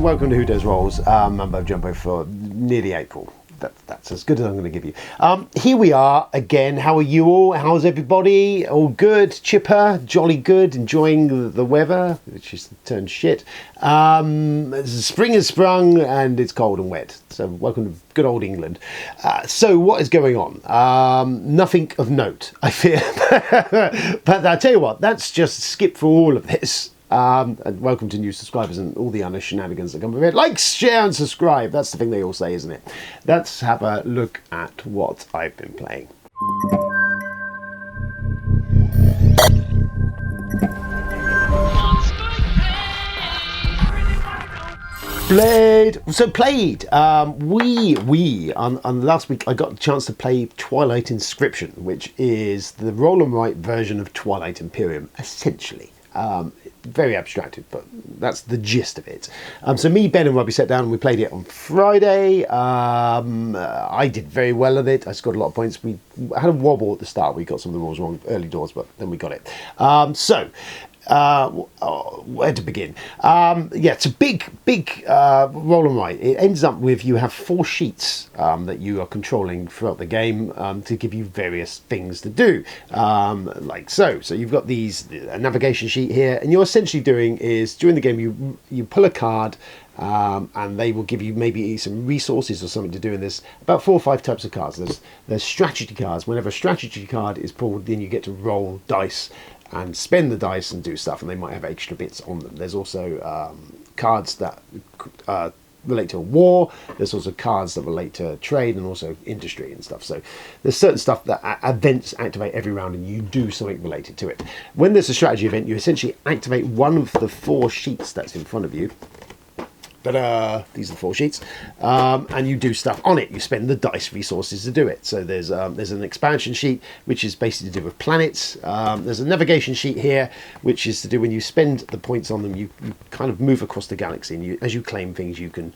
welcome to Who Does Rolls, Mumbo Jumbo for nearly April. That's as good as I'm going to give you. Here we are again. How are you all? How's everybody? All good? Chipper? Jolly good? Enjoying the weather, which is turned shit. Spring has sprung and it's cold and wet. So welcome to good old England. So what is going on? Nothing of note, I fear. But I'll tell you what, that's just skip for all of this. And welcome to new subscribers and all the other shenanigans that come with it. Like, share and subscribe. That's the thing they all say, isn't it? Let's have a look at what I've been playing. Played. On last week I got a chance to play Twilight Inscription, which is the roll and write version of Twilight Imperium, essentially. Very abstracted, but that's the gist of it. So me, Ben and Robbie sat down and we played it on Friday. I did very well at it. I scored a lot of points. We had a wobble at the start. We got some of the rules wrong early doors, but then we got it. Where to begin? It's a big roll and write. It ends up with you have 4 sheets that you are controlling throughout the game to give you various things to do, like so. So you've got a navigation sheet here, and you're essentially doing is during the game you pull a card. And they will give you maybe some resources or something to do. And there's about 4 or 5 types of cards. There's strategy cards. Whenever a strategy card is pulled, then you get to roll dice and spend the dice and do stuff, and they might have extra bits on them. There's also cards that relate to a war. There's also cards that relate to trade and also industry and stuff. So there's certain stuff that events activate every round, and you do something related to it. When there's a strategy event, you essentially activate one of the 4 sheets that's in front of you. These are the 4 sheets, and you do stuff on it. You spend the dice resources to do it. So there's an expansion sheet, which is basically to do with planets. There's a navigation sheet here, which is to do when you spend the points on them, you kind of move across the galaxy, and as you claim things, you can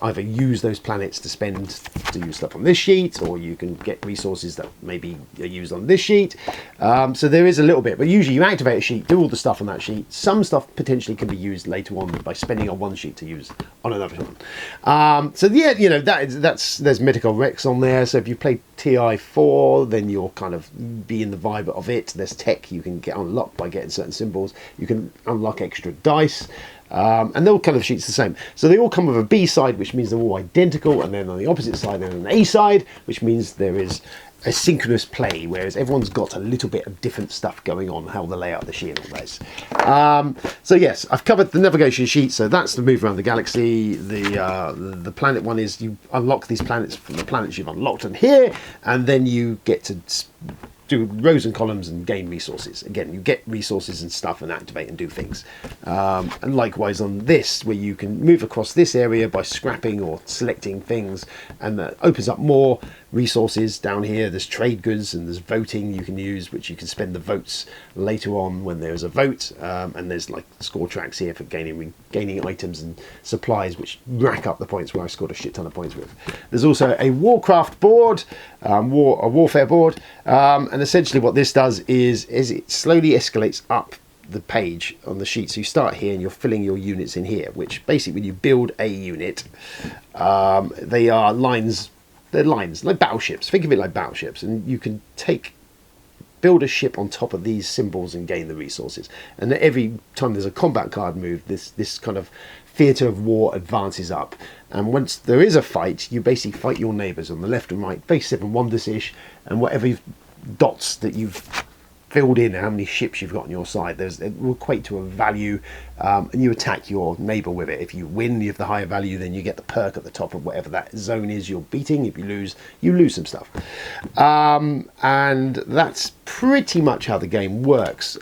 either use those planets to use stuff on this sheet, or you can get resources that maybe are used on this sheet. So there is a little bit, but usually you activate a sheet, do all the stuff on that sheet. Some stuff potentially can be used later on by spending on one sheet to use on another one. There's Mythical Rex on there. So if you play TI4, then you'll kind of be in the vibe of it. There's tech you can get unlocked by getting certain symbols. You can unlock extra dice. And they're all kind of sheets the same. So they all come with a B side, which means they're all identical, and then on the opposite side there's an A side, which means there is a synchronous play, whereas everyone's got a little bit of different stuff going on, how the layout of the sheet and all this. So yes, I've covered the navigation sheet, so that's the move around the galaxy. The planet one is you unlock these planets from the planets you've unlocked in here, and then you get to do rows and columns and gain resources. Again, you get resources and stuff and activate and do things. And likewise on this, where you can move across this area by scrapping or selecting things, and that opens up more resources down here. There's trade goods and there's voting you can use, which you can spend the votes later on when there is a vote. And there's like score tracks here for gaining items and supplies, which rack up the points, where I scored a shit ton of points with. There's also a Warcraft board, a warfare board, and essentially what this does is it slowly escalates up the page on the sheet. So you start here and you're filling your units in here, which basically when you build a unit, they are lines. They're lines like battleships. Think of it like battleships, and you can build a ship on top of these symbols and gain the resources. And every time there's a combat card move, this kind of theatre of war advances up. And once there is a fight, you basically fight your neighbours on the left and right, base 7 wonders-ish, and whatever dots that you've filled in, how many ships you've got on your side, it will equate to a value, and you attack your neighbour with it. If you win, you have the higher value, then you get the perk at the top of whatever that zone is you're beating. If you lose some stuff. And that's pretty much how the game works.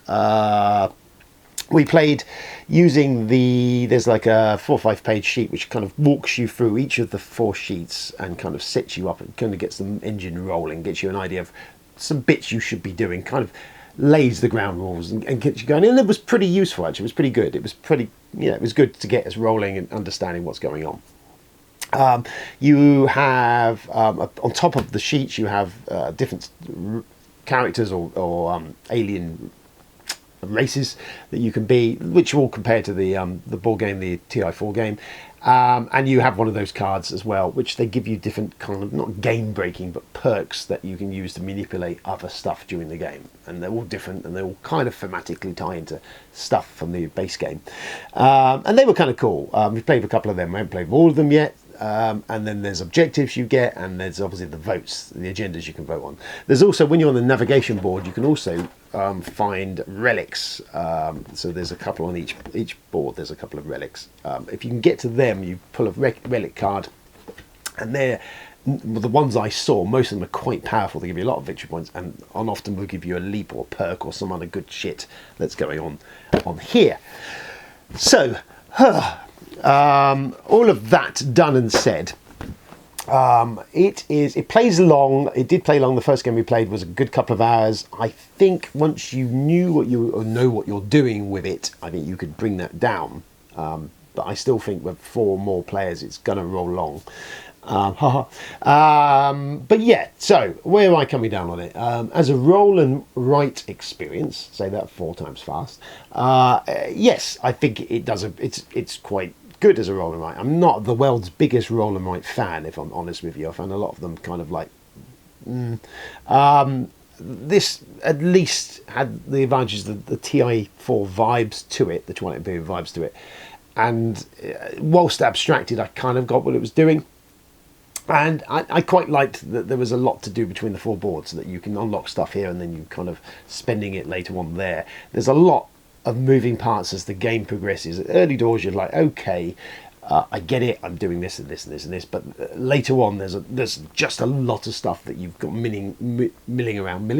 We played using there's like a 4 or 5 page sheet which kind of walks you through each of the 4 sheets and kind of sets you up and kind of gets the engine rolling, gets you an idea of some bits you should be doing, kind of lays the ground rules and gets you going. And it was pretty useful, actually. It was pretty good. It was it was good to get us rolling and understanding what's going on. You have, on top of the sheets, you have different characters or alien races that you can be, which are all compared to the board game, the TI4 game. And you have one of those cards as well, which they give you different kind of, not game breaking, but perks that you can use to manipulate other stuff during the game. And they're all different, and they all kind of thematically tie into stuff from the base game. And they were kind of cool. We've played a couple of them. We haven't played all of them yet. And then there's objectives you get, and there's obviously the votes, the agendas you can vote on. There's also, when you're on the navigation board, you can also find relics. So there's a couple on each board. There's a couple of relics. If you can get to them, you pull a relic card, and they're the ones I saw. Most of them are quite powerful. They give you a lot of victory points, and often will give you a leap or perk or some other good shit that's going on here. So. All of that done and said, it plays long. It did play long. The first game we played was a good couple of hours. I think once you know what you're doing with it, I think you could bring that down. But I still think with 4 more players, it's gonna roll long. But yeah, so where am I coming down on it? As a roll and write experience, say that 4 times fast. Yes, I think it does. It's quite good as a roll and write. I'm not the world's biggest roll and write fan, if I'm honest with you. I find a lot of them kind of like. This at least had the advantages of the TI4 vibes to it, the Twilight Imperium vibes to it, and whilst abstracted, I kind of got what it was doing. And I quite liked that there was a lot to do between the 4 boards, so that you can unlock stuff here and then you kind of spending it later on there. There's a lot of moving parts as the game progresses. At early doors, you're like, okay, I get it, I'm doing this and this and this and this. But later on, there's just a lot of stuff that you've got spinning around.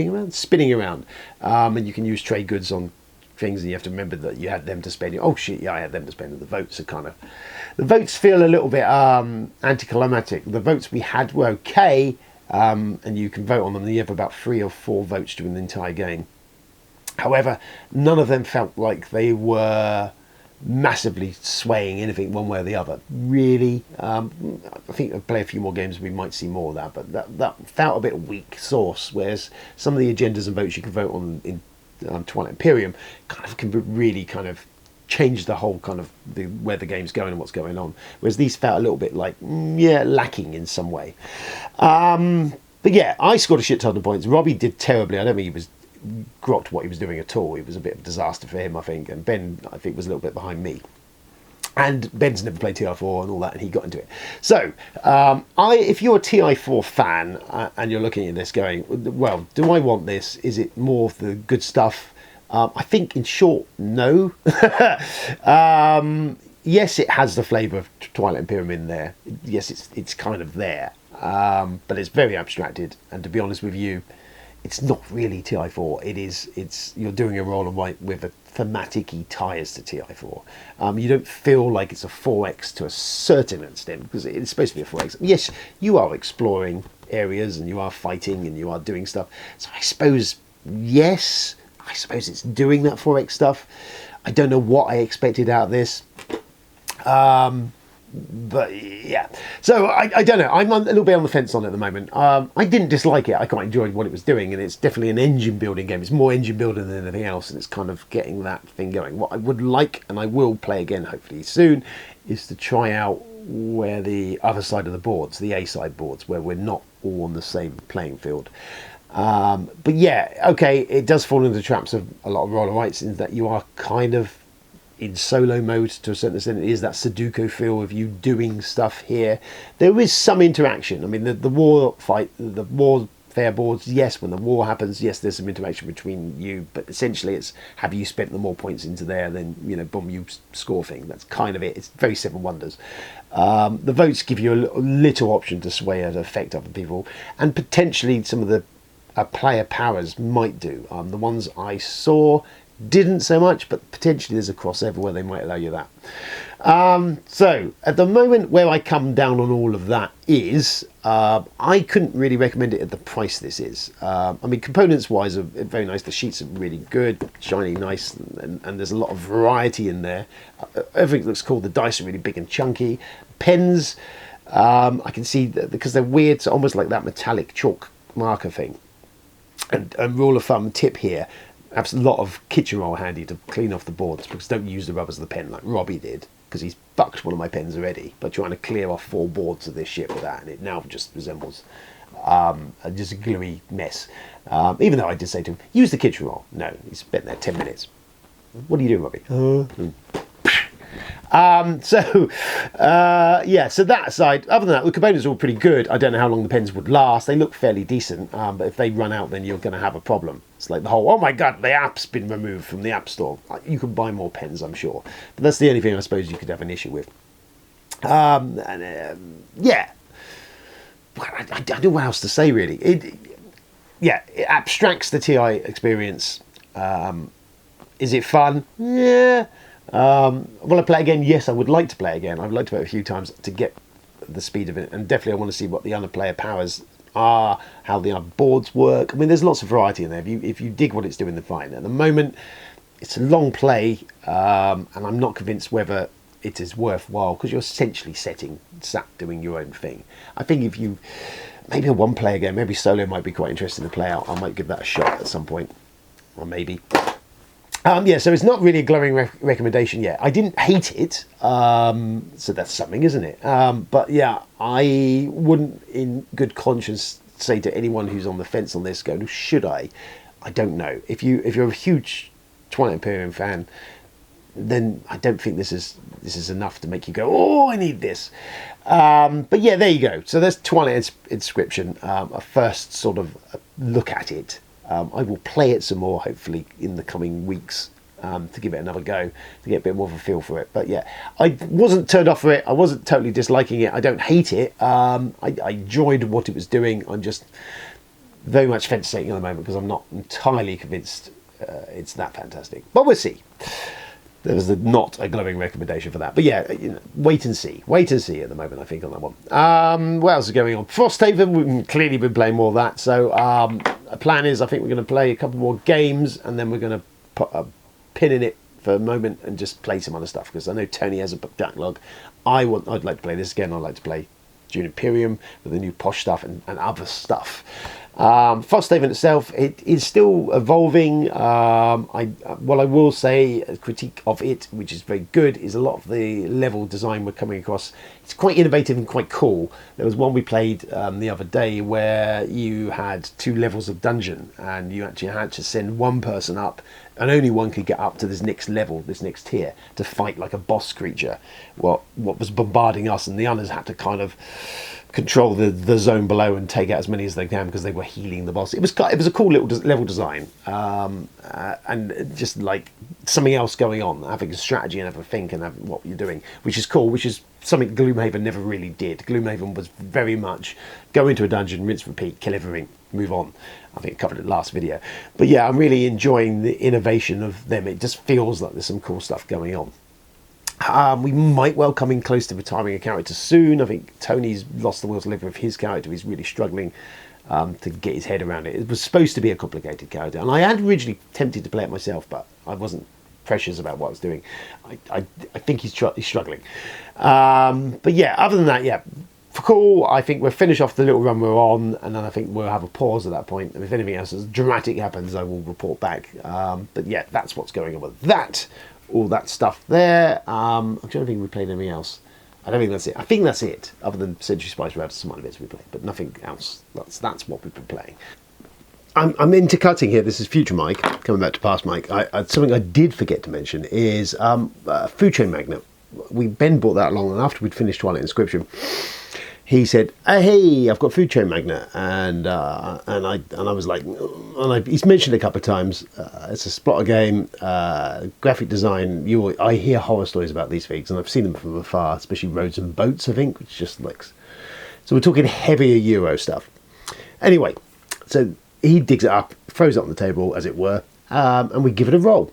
And you can use trade goods on things, and you have to remember that you had them to spend. Oh shit, yeah, I had them to spend. And the votes are kind of, the votes feel a little bit anticlimactic. The votes we had were okay, and you can vote on them, and you have about 3 or 4 votes during the entire game. However, none of them felt like they were massively swaying anything one way or the other. Really, I think I'll play a few more games, we might see more of that, but that felt a bit weak sauce, whereas some of the agendas and votes you can vote on in Twilight Imperium kind of can really kind of change the whole kind of where the game's going and what's going on, whereas these felt a little bit like lacking in some way. But yeah, I scored a shit ton of points. Robbie did terribly. I don't think he was grokked what he was doing at all. It was a bit of a disaster for him, I think, and Ben, I think, was a little bit behind me. And Ben's never played TI4 and all that, and he got into it. So, if you're a TI4 fan and you're looking at this going, well, do I want this? Is it more of the good stuff? I think, in short, no. Yes, it has the flavour of Twilight Imperium in there. Yes, it's kind of there, but it's very abstracted. And to be honest with you, it's not really TI4. It's you're doing a roll and write with a thematic-y ties to TI4. You don't feel like it's a 4X to a certain extent, because it's supposed to be a 4X. Yes, you are exploring areas and you are fighting and you are doing stuff. So I suppose, yes, it's doing that 4X stuff. I don't know what I expected out of this. But yeah, so I don't know. I'm a little bit on the fence on it at the moment. I didn't dislike it. I quite enjoyed what it was doing, and it's definitely an engine building game. It's more engine building than anything else, and it's kind of getting that thing going. What I would like, and I will play again hopefully soon, is to try out where the other side of the boards, the A side boards, where we're not all on the same playing field. But yeah, okay, it does fall into the traps of a lot of roller rights, in that you are kind of in solo mode to a certain extent. It is that Sudoku feel of you doing stuff here. There is some interaction. I mean, the war fight, the warfare boards, yes, when the war happens, yes, there's some interaction between you, but essentially it's, have you spent the more points into there, then, boom, you score thing. That's kind of it. It's very Seven Wonders. The votes give you a little option to sway and affect other people, and potentially some of the player powers might do. The ones I saw didn't so much, but potentially there's a crossover where they might allow you that. So at the moment, where I come down on all of that is, I couldn't really recommend it at the price this is. I mean, components wise are very nice. The sheets are really good, shiny, nice, and there's a lot of variety in there. Everything looks cool. The dice are really big and chunky. Pens, I can see that because they're weird, so almost like that metallic chalk marker thing. And rule of thumb tip here, have a lot of kitchen roll handy to clean off the boards, because don't use the rubbers of the pen like Robbie did, because he's fucked one of my pens already, but trying to clear off 4 boards of this shit with that, and it now just resembles just a gluey mess. Even though I did say to him, use the kitchen roll. No, he spent there 10 minutes. What are you doing, Robbie? So that aside, other than that, the components are all pretty good. I don't know how long the pens would last. They look fairly decent, but if they run out, then you're going to have a problem. It's like the whole, oh my god, the app's been removed from the App Store. You can buy more pens, I'm sure, but that's the only thing I suppose you could have an issue with. Yeah, I don't know what else to say really. It abstracts the TI experience. Is it fun? Yeah. Will I play again? Yes, I would like to play again. I'd like to play it a few times to get the speed of it, and definitely I want to see what the other player powers are, how the other boards work. I mean, there's lots of variety in there. If you dig what it's doing, then fine. At the moment, it's a long play, and I'm not convinced whether it is worthwhile, because you're essentially sat doing your own thing. I think if you, maybe a one-player game, maybe solo might be quite interesting to play out. I might give that a shot at some point, or maybe. So it's not really a glowing recommendation yet. I didn't hate it, so that's something, isn't it? But yeah, I wouldn't, in good conscience, say to anyone who's on the fence on this, go, should I? I don't know. If you're a huge Twilight Imperium fan, then I don't think this is enough to make you go, oh, I need this. But yeah, there you go. So there's Twilight Inscription, a first sort of look at it. I will play it some more, hopefully, in the coming weeks, to give it another go, to get a bit more of a feel for it. But yeah, I wasn't turned off for it. I wasn't totally disliking it. I don't hate it. I enjoyed what it was doing. I'm just very much fence-sitting at the moment, because I'm not entirely convinced it's that fantastic. But we'll see. There's not a glowing recommendation for that. But yeah, wait and see. Wait and see at the moment, I think, on that one. What else is going on? Frosthaven, we've clearly been playing more of that. So a plan is, I think we're going to play a couple more games, and then we're going to put a pin in it for a moment and just play some other stuff, because I know Tony has a backlog. I'd like to play this again. I'd like to play Dune Imperium with the new posh stuff and other stuff. Frosthaven itself, it is still evolving. What I will say, a critique of it, which is very good, is a lot of the level design we're coming across. It's quite innovative and quite cool. There was one we played the other day where you had 2 levels of dungeon, and you actually had to send one person up, and only one could get up to this next level, this next tier, to fight like a boss creature. What was bombarding us, and the others had to kind of control the zone below and take out as many as they can, because they were healing the boss. It was a cool little level design, and just like something else going on, having a strategy and have a think and have what you're doing, which is cool, which is something Gloomhaven never really did. Gloomhaven was very much go into a dungeon, rinse, repeat, kill everything, move on. I think I covered it last video. But yeah, I'm really enjoying the innovation of them. It just feels like there's some cool stuff going on. We might well come in close to retiring a character soon. I think Tony's lost the will to live with his character. He's really struggling to get his head around it. It was supposed to be a complicated character, and I had originally tempted to play it myself, but I wasn't precious about what I was doing. I think he's struggling. But yeah, other than that, yeah, for cool, I think we'll finish off the little run we're on, and then I think we'll have a pause at that point. And if anything else dramatic happens, I will report back. But yeah, that's what's going on with that. All that stuff there. I'm trying to think if we played anything else. I don't think that's it. I think that's it, other than Century Spice Rev, some other bits we played, but nothing else. That's what we've been playing. I'm intercutting here. This is future Mike, coming back to past Mike. Something I did forget to mention is Food Chain Magnate. Ben brought that along, and after we'd finished Twilight Inscription, he said, "Hey, I've got Food Chain Magnate," and I was like, he's mentioned it a couple of times. It's a splatter game, graphic design. I hear horror stories about these things, and I've seen them from afar, especially Roads and Boats, I think, which just looks. So we're talking heavier Euro stuff. Anyway, so he digs it up, throws it on the table, as it were, and we give it a roll.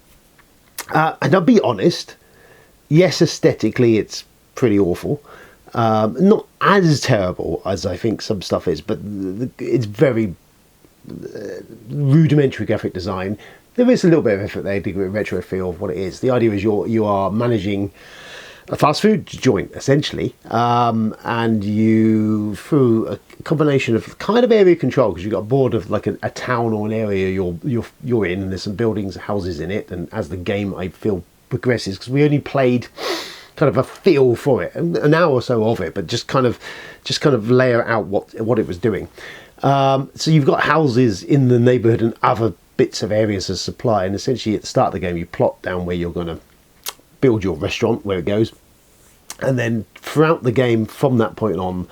And I'll be honest, yes, aesthetically it's pretty awful. Not as terrible as I think some stuff is, but it's very rudimentary graphic design. There is a little bit of effort there to give it a retro feel of what it is. The idea is you are managing a fast food joint essentially, and you, through a combination of kind of area control, because you've got a board of like a town or an area you're in, and there's some buildings, houses in it, and as the game, I feel, progresses, because we only played kind of a feel for it, an hour or so of it, but just kind of layer out what it was doing. So you've got houses in the neighborhood and other bits of areas of supply, and essentially at the start of the game you plot down where you're going to build your restaurant, where it goes, and then throughout the game from that point on,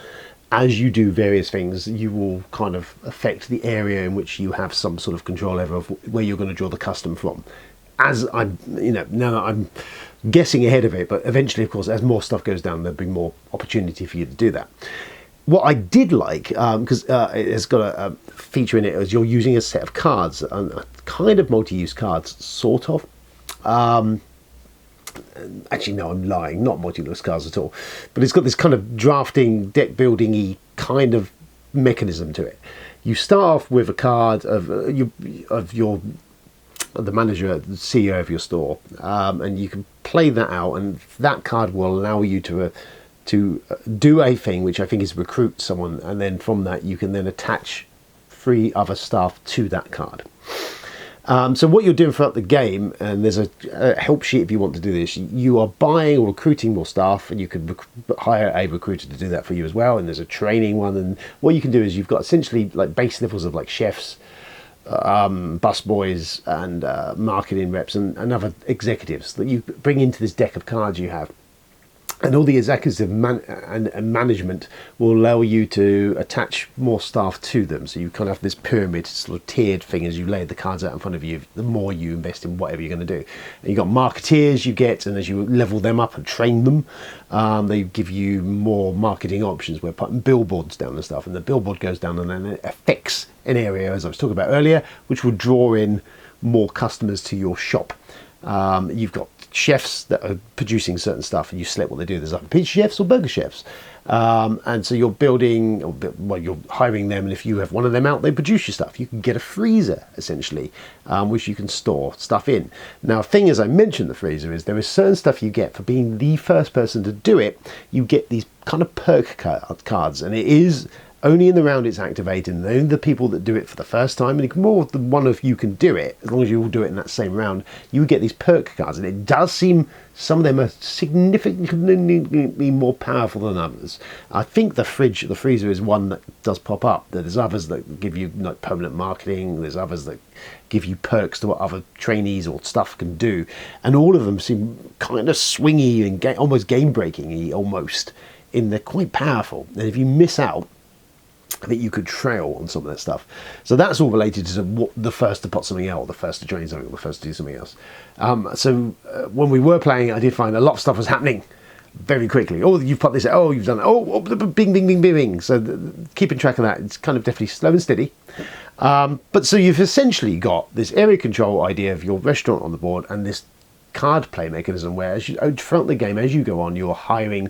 as you do various things, you will kind of affect the area in which you have some sort of control over of where you're going to draw the custom from. As I'm, now I'm guessing ahead of it, but eventually, of course, as more stuff goes down, there'll be more opportunity for you to do that. What I did like, because it's got a feature in it, is you're using a set of cards, kind of multi-use cards, sort of. Actually, no, I'm lying, not multi-use cards at all. But it's got this kind of drafting, deck building-y kind of mechanism to it. You start off with a card of the manager, the CEO of your store, and you can play that out, and that card will allow you to do a thing, which I think is recruit someone, and then from that you can then attach 3 other staff to that card. So what you're doing throughout the game, and there's a help sheet if you want to do this, you are buying or recruiting more staff, and you can hire a recruiter to do that for you as well, and there's a training one, and what you can do is you've got essentially like base levels of like chefs, bus boys, and marketing reps, and other executives that you bring into this deck of cards you have. And all the executive and management will allow you to attach more staff to them. So you kind of have this pyramid, sort of tiered thing as you lay the cards out in front of you, the more you invest in whatever you're going to do. And you've got marketeers you get, and as you level them up and train them, they give you more marketing options. We're putting billboards down and stuff, and the billboard goes down and then it affects an area, as I was talking about earlier, which will draw in more customers to your shop. You've got chefs that are producing certain stuff, and you select what they do. There's either pizza chefs or burger chefs, and so you're you're hiring them, and if you have one of them out, they produce your stuff. You can get a freezer essentially, which you can store stuff in. Now, the thing, as I mentioned, the freezer is there is certain stuff you get for being the first person to do it. You get these kind of perk cards, and it is only in the round it's activated, and only the people that do it for the first time, and more than one of you can do it, as long as you all do it in that same round, you get these perk cards, and it does seem some of them are significantly more powerful than others. I think the freezer is one that does pop up. There's others that give you like permanent marketing, there's others that give you perks to what other trainees or stuff can do, and all of them seem kind of swingy and almost game-breaking-y almost, in they're quite powerful, and if you miss out, I think you could trail on some of that stuff. So that's all related to the first to put something out, or the first to train something, or the first to do something else. When we were playing, I did find a lot of stuff was happening very quickly. Oh, you've put this out. Oh, you've done it. Oh, bing, bing, bing, bing, bing. So keeping track of that, it's kind of definitely slow and steady. But so you've essentially got this area control idea of your restaurant on the board, and this card play mechanism where throughout the game, as you go on, you're hiring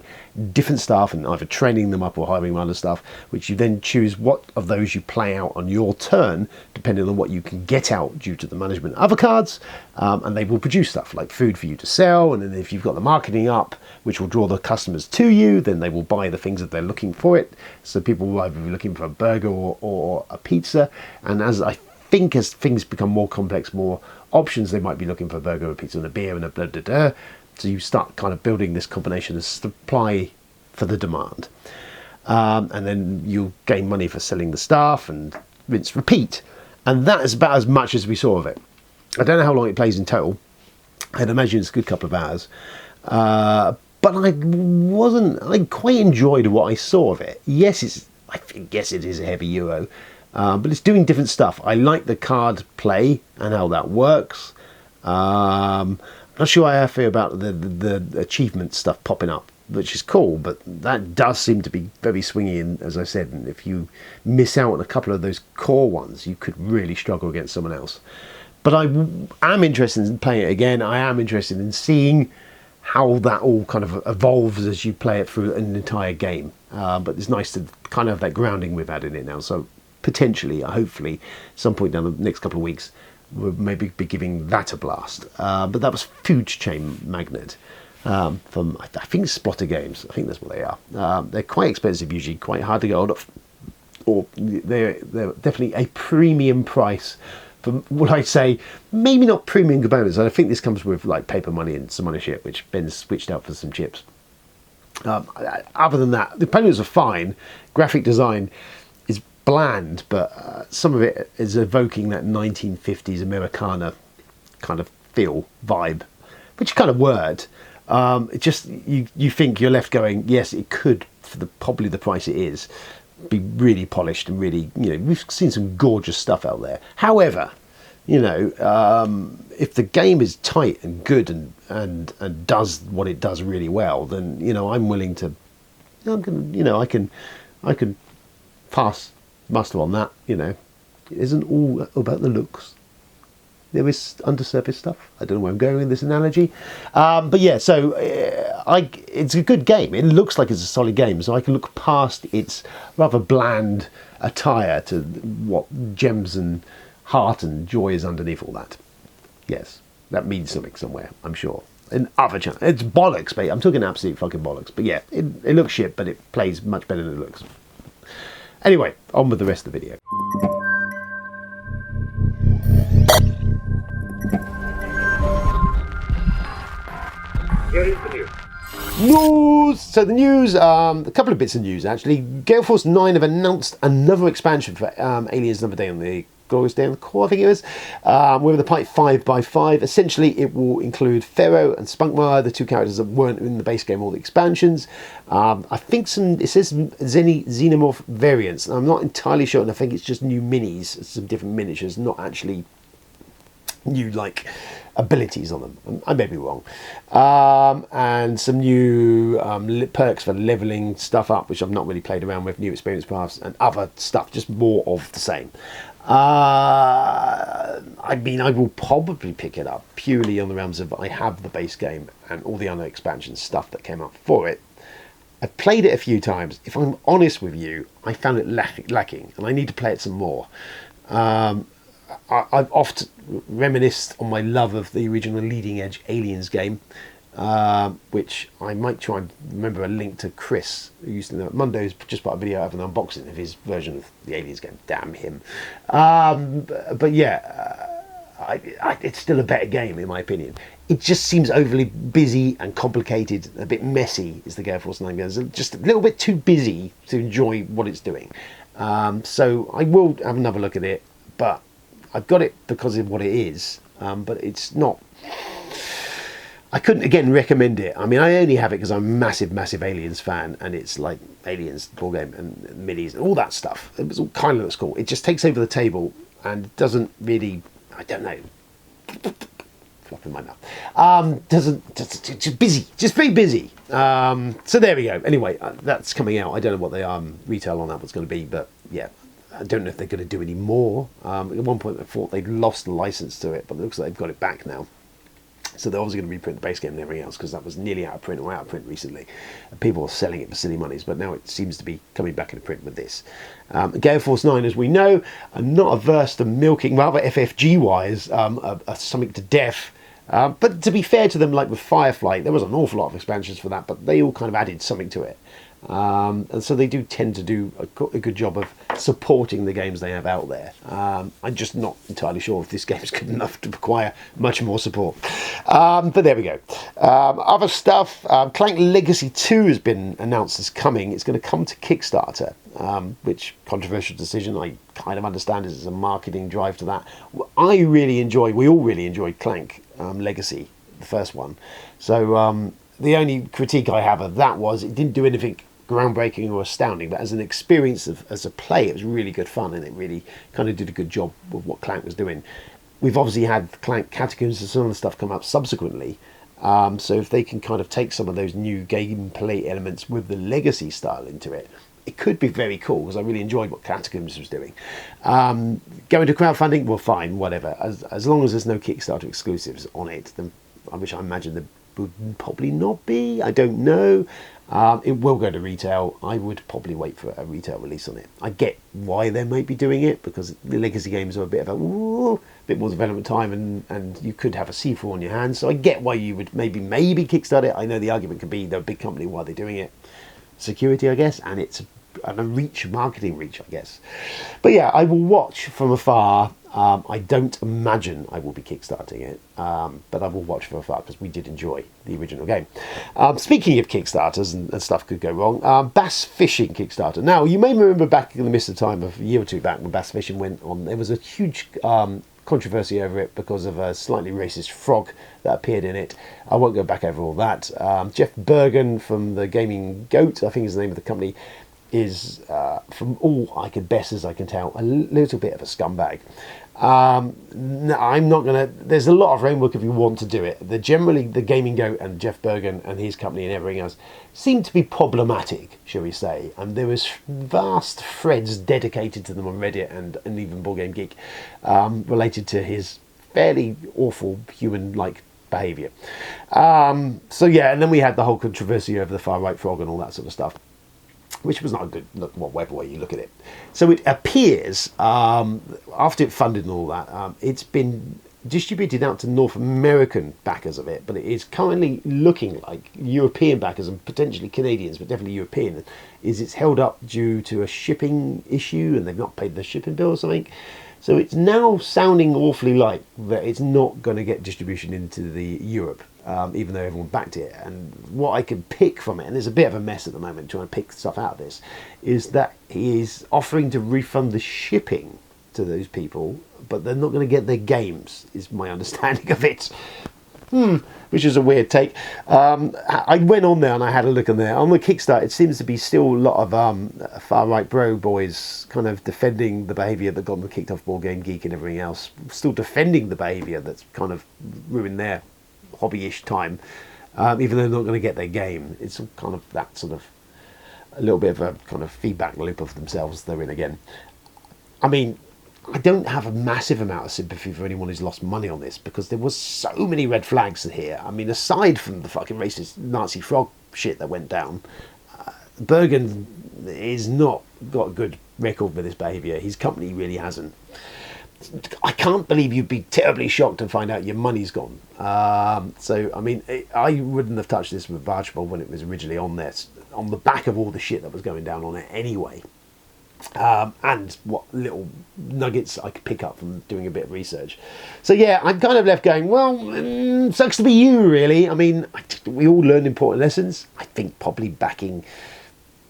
different staff and either training them up or hiring other stuff, which you then choose what of those you play out on your turn, depending on what you can get out due to the management of other cards, and they will produce stuff like food for you to sell, and then if you've got the marketing up, which will draw the customers to you, then they will buy the things that they're looking for it. So people will either be looking for a burger or a pizza, and as things become more complex, more options, they might be looking for a burger, a pizza, and a beer, and a blah, blah, blah. So you start kind of building this combination of supply for the demand. And then you'll gain money for selling the stuff, and rinse, repeat. And that is about as much as we saw of it. I don't know how long it plays in total. I'd imagine it's a good couple of hours. But I quite enjoyed what I saw of it. Yes, I guess it is a heavy Euro. But it's doing different stuff. I like the card play and how that works. I'm not sure how I feel about the achievement stuff popping up, which is cool, but that does seem to be very swingy, and as I said, and if you miss out on a couple of those core ones, you could really struggle against someone else. But I am interested in playing it again. I am interested in seeing how that all kind of evolves as you play it through an entire game. But it's nice to kind of have that grounding we've had in it now, so potentially, hopefully, some point down the next couple of weeks, we'll maybe be giving that a blast. But that was Food Chain Magnate. from I think Splotter Games. I think that's what they are. They're quite expensive usually, quite hard to get hold of, or they're definitely a premium price for what I'd say, maybe not premium components. I think this comes with like paper money and some other shit, which Ben's switched out for some chips. Other than that, the components are fine. Graphic design is bland, but some of it is evoking that 1950s Americana kind of feel vibe, which kind of worked. It just you think you're left going, yes, it could, for probably the price it is, be really polished and really, we've seen some gorgeous stuff out there. However, if the game is tight and good and does what it does really well, then I'm willing to, I can pass muster on that. It isn't all about the looks. There is undersurface stuff. I don't know where I'm going with this analogy. But yeah, so it's a good game. It looks like it's a solid game, so I can look past its rather bland attire to what gems and heart and joy is underneath all that. Yes, that means something somewhere, I'm sure. In other channels, it's bollocks, mate. I'm talking absolute fucking bollocks. But yeah, it looks shit, but it plays much better than it looks. Anyway, on with the rest of the video. Here is the news. So the news, a couple of bits of news actually. Gale Force 9 have announced another expansion for Aliens Another Day on the Glorious Day on the Core, I think it was, with the pipe 5x5. Essentially, it will include Pharaoh and Spunkmeyer, the two characters that weren't in the base game or the expansions. I think it says Xenomorph variants. I'm not entirely sure, and I think it's just new minis, some different miniatures, not actually new abilities on them. I may be wrong. And some new perks for leveling stuff up, which I've not really played around with, new experience paths and other stuff, just more of the same. I will probably pick it up purely on the realms of I have the base game and all the other expansion stuff that came up for it. I've played it a few times. If I'm honest with you, I found it lacking, and I need to play it some more. I've often reminisced on my love of the original Leading Edge Aliens game, which I might try and remember a link to Chris, who used to know. Mondo's just put a video of an unboxing of his version of the Aliens game. Damn him. But yeah, it's still a better game in my opinion. It just seems overly busy and complicated, a bit messy is the Gale Force 9 game. It's just a little bit too busy to enjoy what it's doing. So I will have another look at it, but I've got it because of what it is, but it's not. I couldn't again recommend it. I mean, I only have it because I'm a massive Aliens fan, and it's like Aliens board game and minis and all that stuff. It all kind of looks cool. It just takes over the table and doesn't really. I don't know. Flopping my mouth. Just busy, just very busy. So there we go. Anyway, that's coming out. I don't know what the retail on that was going to be, but yeah. I don't know if they're going to do any more. At one point I thought they'd lost the license to it, but it looks like they've got it back now. So they're obviously going to reprint the base game and everything else, because that was nearly out of print or out of print recently. And people were selling it for silly monies, but now it seems to be coming back into print with this. Gale Force 9, as we know, are not averse to milking, rather FFG-wise, something to death. But to be fair to them, like with Firefly, there was an awful lot of expansions for that, but they all kind of added something to it. And so they do tend to do a good job of supporting the games they have out there. I'm just not entirely sure if this game is good enough to require much more support. But there we go. Other stuff, Clank Legacy 2 has been announced as coming. It's going to come to Kickstarter, which, controversial decision, I kind of understand as a marketing drive to that. We all really enjoyed Clank Legacy, the first one. So the only critique I have of that was it didn't do anything groundbreaking or astounding, but as an experience as a play, it was really good fun, and it really kind of did a good job with what Clank was doing. We've obviously had Clank Catacombs and some of the stuff come up subsequently, so if they can kind of take some of those new gameplay elements with the legacy style into it, it could be very cool, because I really enjoyed what Catacombs was doing. Going to crowdfunding, well, fine, whatever, as long as there's no Kickstarter exclusives on it, then, which I imagine there would probably not be, I don't know. It will go to retail. I would probably wait for a retail release on it. I get why they might be doing it, because the legacy games are a bit of a bit more development time, and you could have a C4 on your hands. So I get why you would maybe kickstart it. I know the argument could be they're a big company, why they're doing it. Security, I guess, and it's a marketing reach, I guess. But yeah, I will watch from afar. I don't imagine I will be kickstarting it, but I will watch from afar because we did enjoy the original game. Speaking of Kickstarters and stuff could go wrong, bass fishing Kickstarter. Now, you may remember back in the midst of time of a year or two back when bass fishing went on, there was a huge controversy over it because of a slightly racist frog that appeared in it. I won't go back over all that. Jeff Bergen from the Gaming Goat, I think is the name of the company, is, from all I can best as I can tell, a little bit of a scumbag. No, I'm not gonna. There's a lot of framework if you want to do it. Generally, the Gaming Goat and Jeff Bergen and his company and everything else seem to be problematic, shall we say? And there was vast threads dedicated to them on Reddit and even Board Game Geek, related to his fairly awful human-like behaviour. So yeah, and then we had the whole controversy over the far right frog and all that sort of stuff, which was not a good look, whatever way you look at it. So it appears, after it funded and all that, it's been distributed out to North American backers of it, but it is currently looking like European backers and potentially Canadians, but definitely European, it's held up due to a shipping issue and they've not paid the shipping bill or something. So it's now sounding awfully like that it's not going to get distribution into the Europe, even though everyone backed it. And what I can pick from it, and there's a bit of a mess at the moment trying to pick stuff out of this, is that he is offering to refund the shipping to those people, but they're not going to get their games, is my understanding of it. Which is a weird take. I went on there and I had a look on there. On the Kickstarter, it seems to be still a lot of far-right bro boys kind of defending the behaviour that got them kicked off Board Game Geek and everything else. Still defending the behaviour that's kind of ruined their hobby-ish time, even though they're not going to get their game. It's kind of that sort of a little bit of a kind of feedback loop of themselves they're in again. I mean, I don't have a massive amount of sympathy for anyone who's lost money on this, because there was so many red flags here. I mean, aside from the fucking racist Nazi frog shit that went down, Bergen is not got a good record with this behaviour. His company really hasn't. I can't believe you'd be terribly shocked to find out your money's gone. So, I mean, I wouldn't have touched this with Barchbold when it was originally on there, on the back of all the shit that was going down on it anyway. And what little nuggets I could pick up from doing a bit of research. So yeah, I'm kind of left going, well, sucks to be you, really. I mean, we all learn important lessons. I think probably backing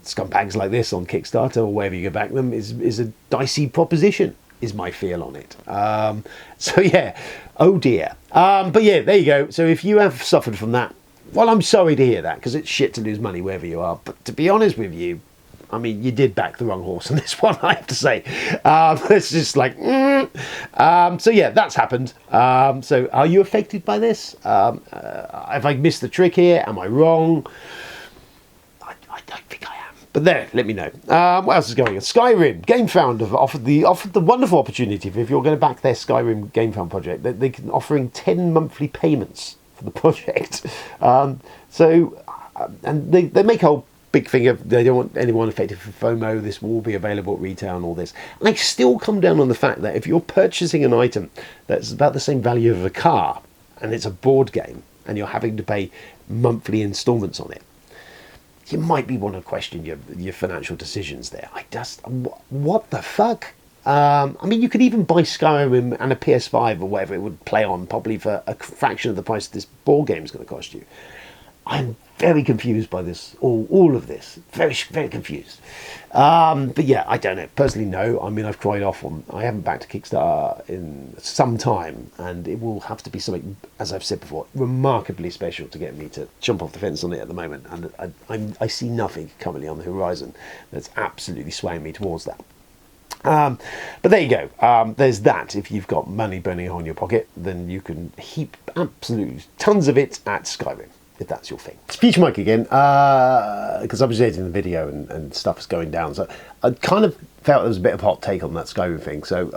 scumbags like this on Kickstarter or wherever you go back them is a dicey proposition, is my feel on it. So yeah, oh dear. But yeah, there you go. So if you have suffered from that, well, I'm sorry to hear that, because it's shit to lose money wherever you are. But to be honest with you, I mean, you did back the wrong horse on this one, I have to say. It's just like, so yeah, that's happened. So are you affected by this? Have I missed the trick here? Am I wrong? I don't think I am. But there, let me know. What else is going on? Skyrim, GameFound have offered the wonderful opportunity if you're going to back their Skyrim GameFound project, they can offering 10 monthly payments for the project. And they make a whole big thing of they don't want anyone affected for FOMO. This will be available at retail and all this. And I still come down on the fact that if you're purchasing an item that's about the same value of a car and it's a board game and you're having to pay monthly installments on it, you might be want to question your financial decisions there. What the fuck? I mean, you could even buy Skyrim and a PS5 or whatever it would play on, probably for a fraction of the price this board game is going to cost you. I'm very confused by this, all of this. Very, very confused. But yeah, I don't know. Personally, no. I mean, I've cried off on... I haven't backed a Kickstarter in some time, and it will have to be something, as I've said before, remarkably special to get me to jump off the fence on it at the moment. And I see nothing currently on the horizon that's absolutely swaying me towards that. But there you go. There's that. If you've got money burning a hole in your pocket, then you can heap absolutely tons of it at Skyrim, if that's your thing. It's Future Mike again, because I was editing the video and stuff is going down. So I kind of felt there was a bit of a hot take on that Skyrim thing. So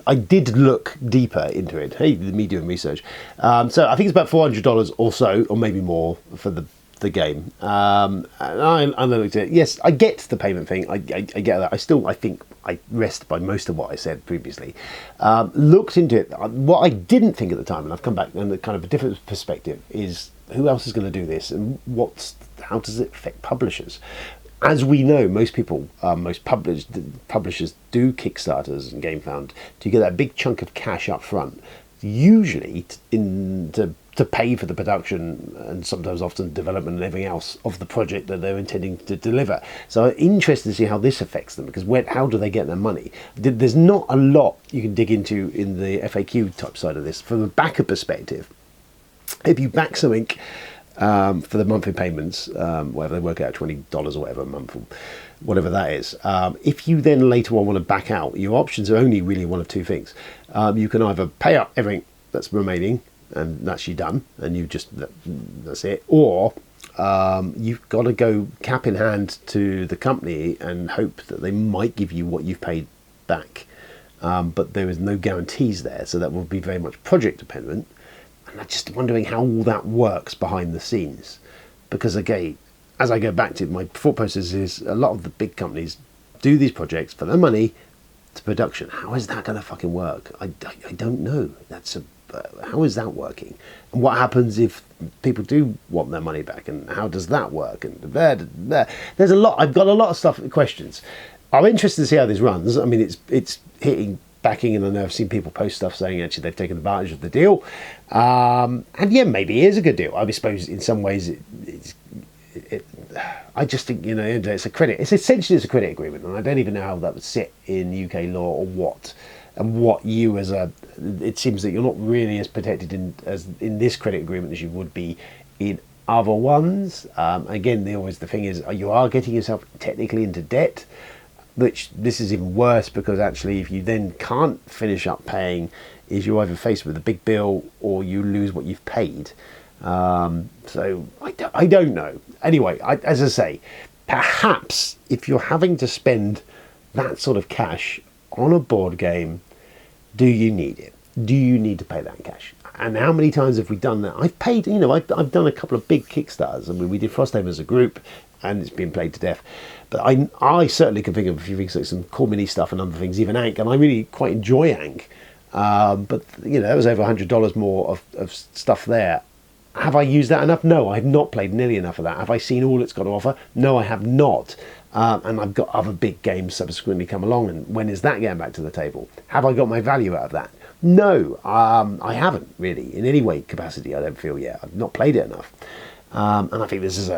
I did look deeper into it. Hey, me doing research. So I think it's about $400 or so, or maybe more, for the the game. And I looked at it. Yes, I get the payment thing. I get that. I think I rest by most of what I said previously. Looked into it. What I didn't think at the time, and I've come back and kind of a different perspective, is who else is going to do this, and how does it affect publishers? As we know, most people, most publishers do Kickstarters and GameFound to get that big chunk of cash up front, usually to pay for the production and sometimes often development and everything else of the project that they're intending to deliver. So I'm interested to see how this affects them, because how do they get their money? There's not a lot you can dig into in the FAQ type side of this. From a backer perspective, if you back something for the monthly payments, whatever they work out, $20 or whatever a month, or whatever that is. If you then later on want to back out, your options are only really one of two things. You can either pay up everything that's remaining, and that's you done, and that's it, or you've got to go cap in hand to the company and hope that they might give you what you've paid back. But there is no guarantees there, so that will be very much project dependent. And I'm just wondering how all that works behind the scenes. Because again, as I go back to it, my thought process is a lot of the big companies do these projects for their money to production. How is that going to fucking work? I don't know. How is that working? And what happens if people do want their money back? And how does that work? And there's a lot. I've got a lot of stuff, questions. I'm interested to see how this runs. I mean, it's hitting backing, and I know I've seen people post stuff saying actually they've taken advantage of the deal, and yeah, maybe it is a good deal. I suppose in some ways I just think, it's a credit. It's essentially a credit agreement, and I don't even know how that would sit in UK law or what. And what you it seems that you're not really as protected in this credit agreement as you would be in other ones. Again, the thing is, you are getting yourself technically into debt, which this is even worse, because actually if you then can't finish up paying, is you're either faced with a big bill or you lose what you've paid. So I don't know. Anyway, as I say, perhaps if you're having to spend that sort of cash on a board game, do you need it? Do you need to pay that in cash? And how many times have we done that? I've paid, I've done a couple of big Kickstarters. I mean, we did Frosthaven as a group, and it's been played to death. But I certainly can think of a few things, like some Core Mini stuff and other things, even Ankh, and I really quite enjoy Ankh. But, that was over $100 more of stuff there. Have I used that enough? No, I have not played nearly enough of that. Have I seen all it's got to offer? No, I have not. And I've got other big games subsequently come along, and when is that getting back to the table? Have I got my value out of that? No, I haven't really in any way capacity. I don't feel yet. I've not played it enough, and I think this is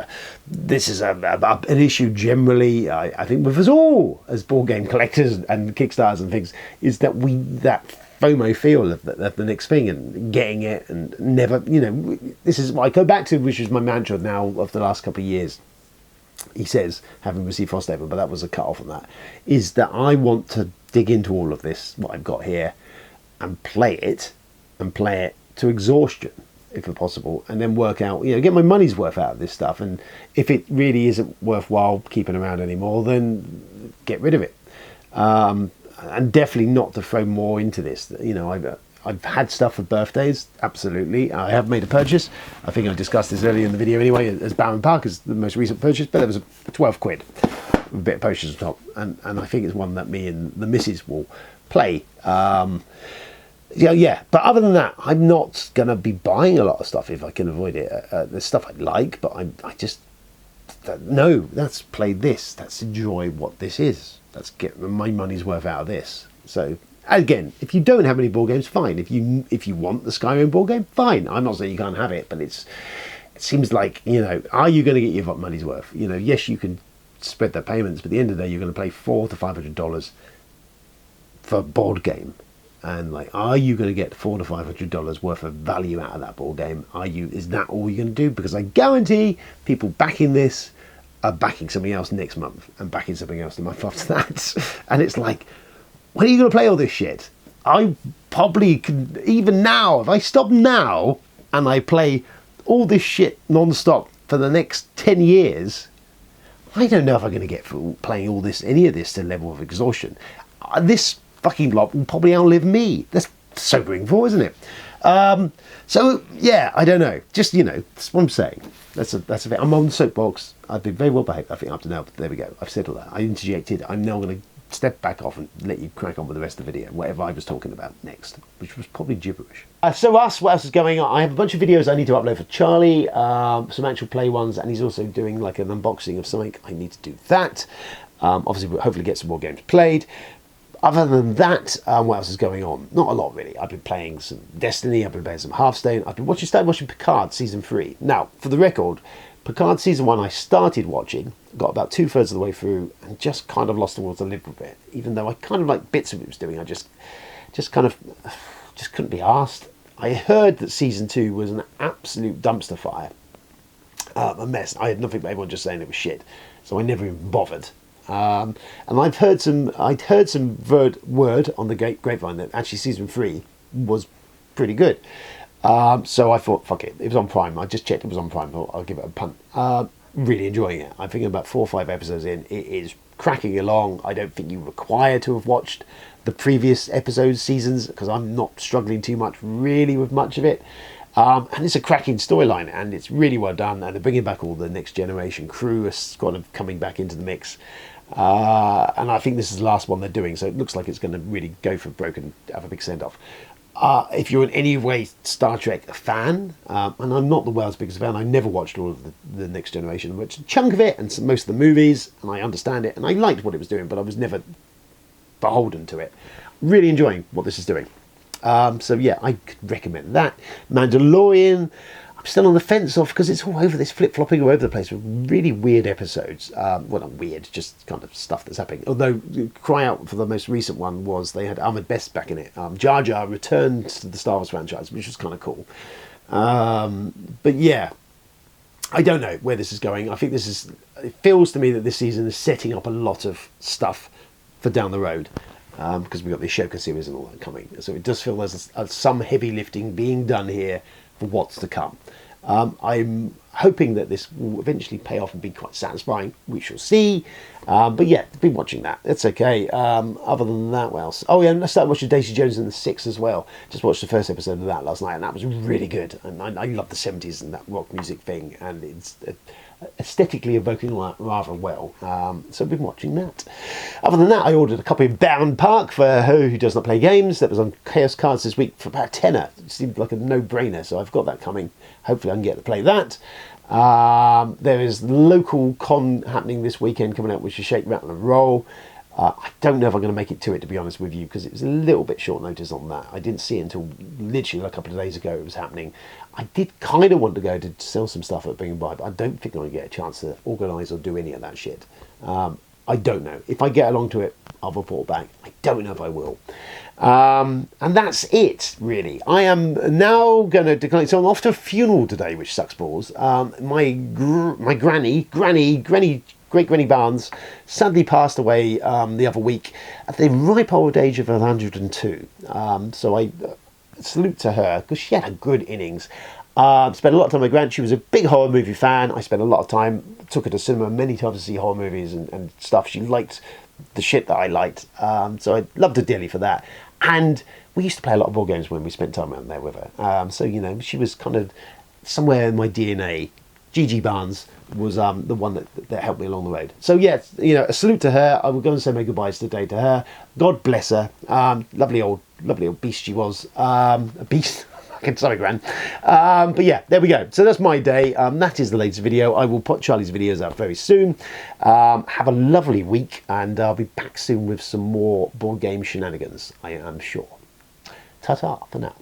an issue generally. I think with us all as board game collectors and Kickstarters and things, is that that FOMO feel of the next thing and getting it and never. This is what I go back to, which is my mantra now of the last couple of years. He says, having received Frosthaven, but that was a cut off on that, is that I want to dig into all of this, what I've got here, and play it to exhaustion, if possible, and then work out, get my money's worth out of this stuff. And if it really isn't worthwhile keeping around anymore, then get rid of it. And definitely not to throw more into this. I've had stuff for birthdays, absolutely. I have made a purchase. I think I discussed this earlier in the video anyway, as Baron Park is the most recent purchase, but there was 12 quid with a bit of postage on top. And I think it's one that me and the missus will play. Yeah, but other than that, I'm not going to be buying a lot of stuff if I can avoid it. There's stuff I'd like, but I just, no, let's play this. Let's enjoy what this is. Let's get my money's worth out of this. So, again, if you don't have any board games, fine. If you want the Skyrim board game, fine. I'm not saying you can't have it, but it seems like, are you going to get your money's worth? Yes, you can spread the payments, but at the end of the day, you're going to pay $400 to $500 for a board game. And are you going to get $400 to $500 worth of value out of that board game? Is that all you're going to do? Because I guarantee people backing this are backing something else next month and backing something else the month after that. And it's like, when are you going to play all this shit? I probably can, even now, if I stop now and I play all this shit non-stop for the next 10 years, I don't know if I'm going to get playing any of this to a level of exhaustion. This fucking lot will probably outlive me. Let's sobering for, isn't it? So yeah, I don't know. Just, you know, that's what I'm saying. That's a bit. I'm on the soapbox. I've been very well behaved, I think, up to now. But there we go. I've said all that. I interjected. I'm now going to step back off and let you crack on with the rest of the video, whatever I was talking about next, which was probably gibberish. What else is going on? I have a bunch of videos I need to upload for Charlie, some actual play ones, and he's also doing like an unboxing of something. I need to do that. Obviously, we'll hopefully get some more games played. Other than that, what else is going on? Not a lot, really. I've been playing some Destiny, I've been playing some Hearthstone, I've been started watching Picard Season 3. Now, for the record, Picard Season 1 I started watching, got about 2/3 of the way through, and just kind of lost the will to live with it. Even though I kind of like bits of it was doing, I just couldn't be asked. I heard that Season 2 was an absolute dumpster fire. A mess. I had nothing but everyone just saying it was shit. So I never even bothered. And I'd heard some word on the grapevine that actually Season 3 was pretty good. So I thought, fuck it. It was on Prime. I just checked it was on Prime. I'll give it a punt. Really enjoying it. I'm thinking about 4 or 5 episodes in. It is cracking along. I don't think you require to have watched the previous seasons, because I'm not struggling too much really with much of it. And it's a cracking storyline, and it's really well done. And they're bringing back all the next generation crew, is kind of coming back into the mix. And I think this is the last one they're doing, so it looks like it's going to really go for broke and have a big send-off. If you're in any way Star Trek fan, and I'm not the world's biggest fan, I never watched all of the Next Generation, which a chunk of it, and most of the movies, and I understand it, and I liked what it was doing, but I was never beholden to it. Really enjoying what this is doing. So yeah, I could recommend that. Mandalorian, I'm still on the fence off because it's all over this flip-flopping all over the place with really weird episodes. Well, not weird, just kind of stuff that's happening. Although, cry out for the most recent one was they had Ahmed Best back in it. Jar Jar returned to the Star Wars franchise, which was kind of cool. But yeah, I don't know where this is going. I think it feels to me that this season is setting up a lot of stuff for down the road. Because we've got the Ashoka series and all that coming. So it does feel there's some heavy lifting being done here for what's to come. I'm hoping that this will eventually pay off and be quite satisfying. We shall see. But yeah, been watching that. It's okay. Other than that, what else? Oh yeah, and I started watching Daisy Jones and the Six as well. Just watched the first episode of that last night, and that was really good. And I love the 70s and that rock music thing, and it's aesthetically evoking rather well. So I've been watching that. Other than that, I ordered a copy of Bound Park for who does not play games. That was on Chaos Cards this week for about a tenner. It seemed like a no-brainer, so I've got that coming. Hopefully I can get to play that. There is local con happening this weekend coming up, which is Shake, Rattle and Roll. I don't know if I'm going to make it to it, to be honest with you, because it was a little bit short notice on that. I didn't see it until literally a couple of days ago it was happening. I did kind of want to go to sell some stuff at Bring and Buy, but I don't think I'm going to get a chance to organise or do any of that shit. I don't know. If I get along to it, I'll report back. I don't know if I will. And that's it, really. I am now going to decline. So I'm off to a funeral today, which sucks balls. My granny, Great Granny Barnes, sadly passed away the other week at the ripe old age of 102. So I salute to her, because she had a good innings. Spent a lot of time with my gran. She was a big horror movie fan. I spent a lot of time, took her to cinema many times to see horror movies and stuff. She liked the shit that I liked. So I loved her dearly for that. And we used to play a lot of board games when we spent time out there with her. So, you know, she was kind of somewhere in my DNA. Gigi Barnes was the one that helped me along the road. So yeah, you know, a salute to her. I will go and say my goodbyes today to her. God bless her. Lovely old beast she was. A beast. Sorry, Gran. But yeah, there we go. So that's my day. That is the latest video. I will put Charlie's videos out very soon. Have a lovely week, and I'll be back soon with some more board game shenanigans, I am sure. Ta-ta for now.